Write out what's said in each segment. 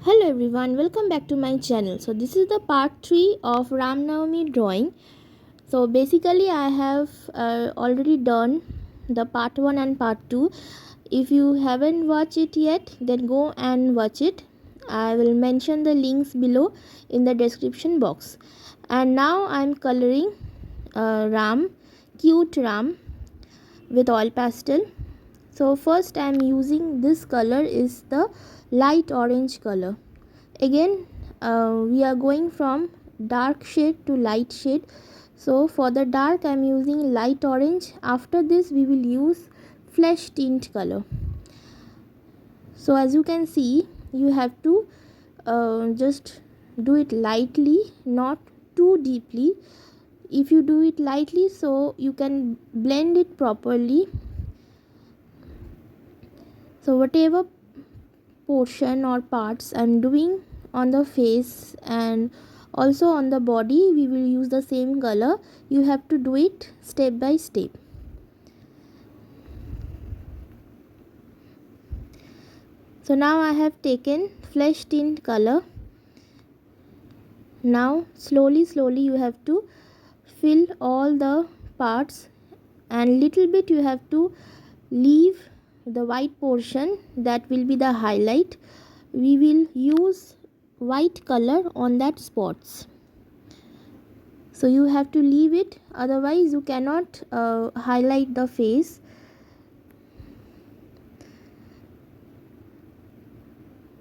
Hello everyone, welcome back to my channel. So this is the part 3 of ramnavami drawing. So basically I have already done the part 1 and part 2. If you haven't watched it yet, then go and watch it. I will mention the links below in the description box. And now I am coloring cute ram with oil pastel. So first I am using this color is the light orange color. Again we are going from dark shade to light shade. So for the dark I am using light orange. After this we will use flesh tint color. So as you can see, you have to just do it lightly, not too deeply. If you do it lightly, so you can blend it properly. So whatever portion or parts I'm doing on the face and also on the body, we will use the same color. You have to do it step by step. So now I have taken flesh tint color. Now slowly you have to fill all the parts, and little bit you have to leave the white portion, that will be the highlight. We will use white color on that spots, so you have to leave it, otherwise you cannot highlight the face.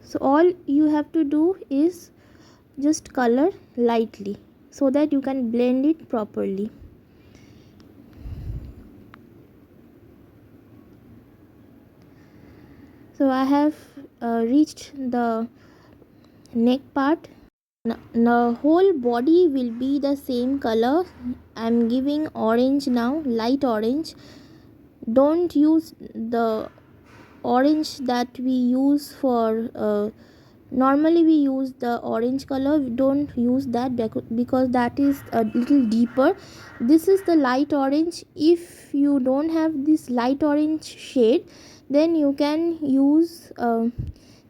So all you have to do is just color lightly so that you can blend it properly. So I have reached the neck part. The whole body will be the same color. I'm giving orange now, light orange. Don't use the orange that we use for normally we use the orange color. Don't use that because that is a little deeper. This is the light orange. If you don't have this light orange shade, then you can use a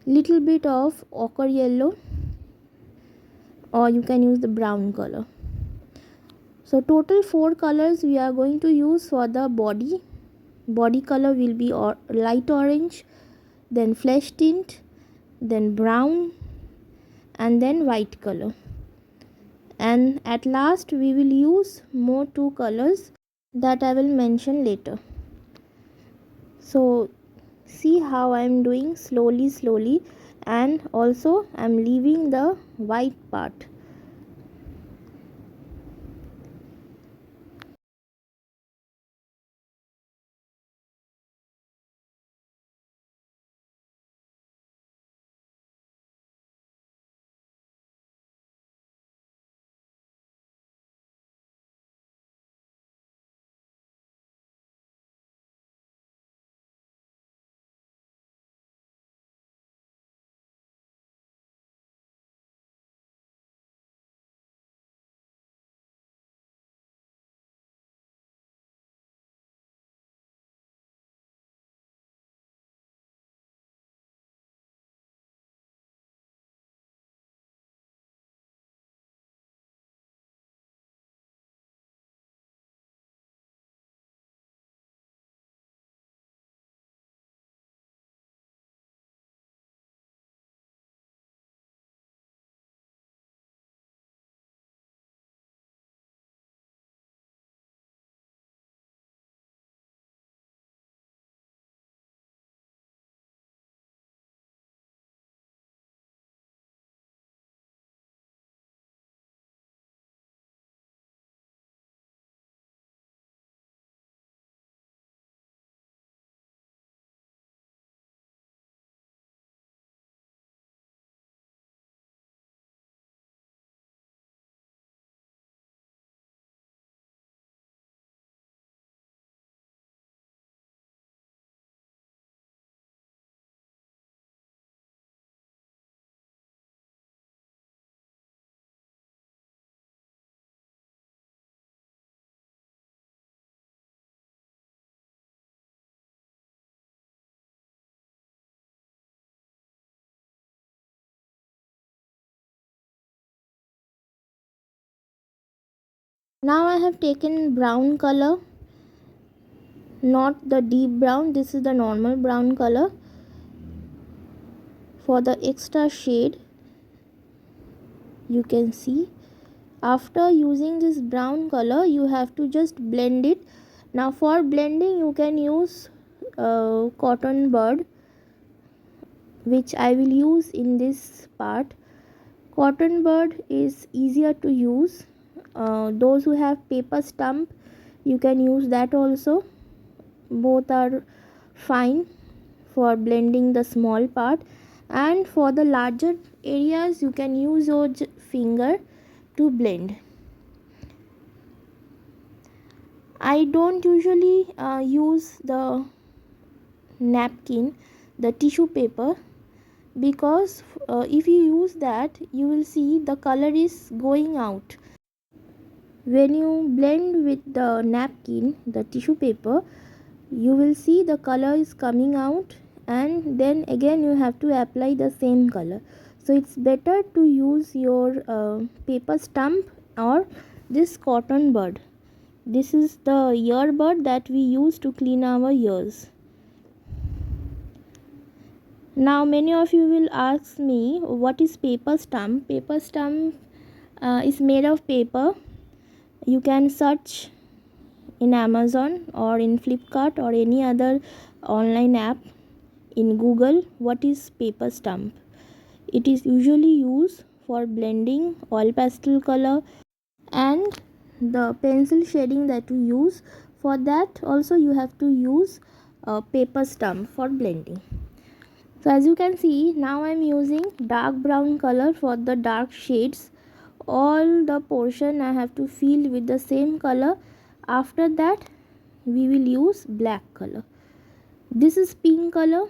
little bit of ochre yellow, or you can use the brown color. So total 4 colors we are going to use for the body. Body color will be light orange, then flesh tint, then brown, and then white color. And at last we will use more 2 colors that I will mention later. So see how I am doing slowly, and also I am leaving the white part. Now I have taken brown color, not the deep brown, this is the normal brown color for the extra shade. You can see after using this brown color you have to just blend it. Now for blending you can use cotton bud, which I will use in this part. Cotton bud is easier to use. Those who have paper stump, you can use that also. Both are fine for blending the small part, and for the larger areas you can use your finger to blend. I don't usually use the napkin, the tissue paper, because if you use that you will see the color is going out. When you blend with the napkin, the tissue paper, you will see the color is coming out, and then again you have to apply the same color. So it's better to use your paper stump or this cotton bud. This is the earbud that we use to clean our ears. Now many of you will ask me, what is paper stump? Paper stump is made of paper. You can search in Amazon or in Flipkart or any other online app in Google what is paper stump. It is usually used for blending oil pastel color and the pencil shading that you use. For that also you have to use a paper stump for blending. So as you can see, now I am using dark brown color for the dark shades. All the portion I have to fill with the same color. After that we will use black color. This is pink color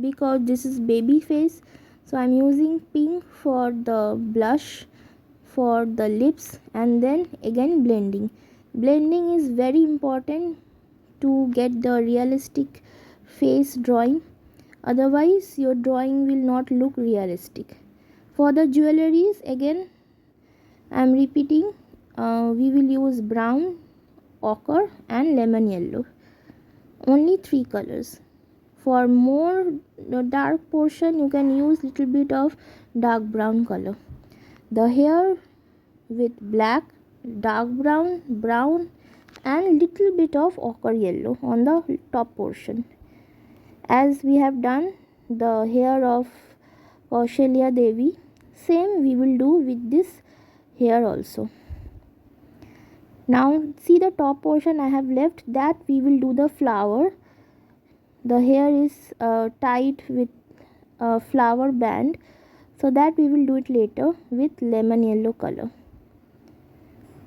because this is baby face, so I am using pink for the blush, for the lips, and then again blending. Blending is very important to get the realistic face drawing, otherwise your drawing will not look realistic. For the jewelries, again I am repeating, we will use brown, ochre and lemon yellow. Only 3 colors. For more dark portion you can use little bit of dark brown color. The hair with black, dark brown, brown and little bit of ochre yellow on the top portion. As we have done the hair of Kaushalya Devi, same we will do with this hair also. Now see the top portion I have left, that we will do the flower. The hair is tied with a flower band, so that we will do it later with lemon yellow color.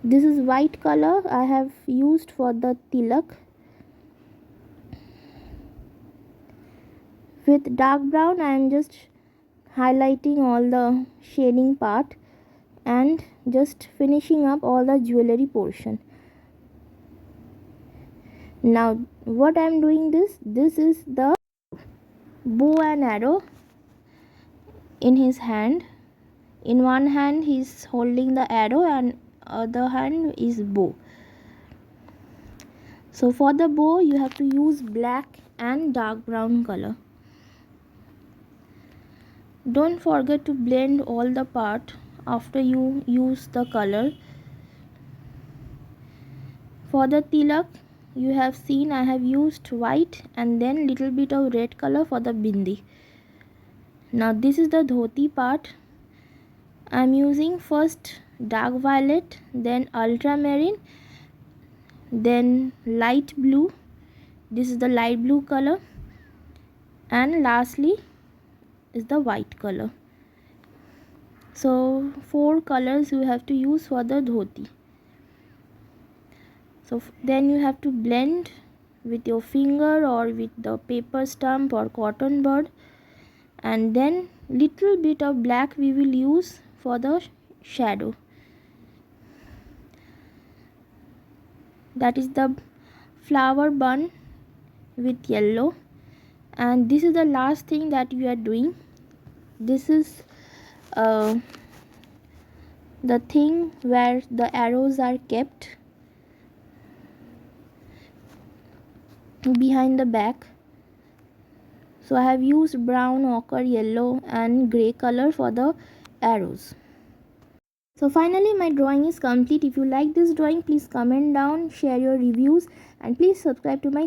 This is white color I have used for the tilak. With dark brown I am just highlighting all the shading part and just finishing up all the jewelry portion. Now what I am doing, this is the bow and arrow in his hand. In one hand he is holding the arrow and other hand is bow. So for the bow you have to use black and dark brown color. Don't forget to blend all the part after you use the color. For the tilak you have seen I have used white and then little bit of red color for the bindi. Now this is the dhoti part. I am using first dark violet, then ultramarine, then light blue. This is the light blue color, and lastly is the white color. So 4 colors you have to use for the dhoti. So then you have to blend with your finger or with the paper stump or cotton bud, and then little bit of black we will use for the shadow. That is the flower bun with yellow, and this is the last thing that we are doing. This is the the thing where the arrows are kept behind the back. So I have used brown, ochre, yellow and grey color for the arrows. So finally my drawing is complete. If you like this drawing, please comment down, share your reviews and please subscribe to my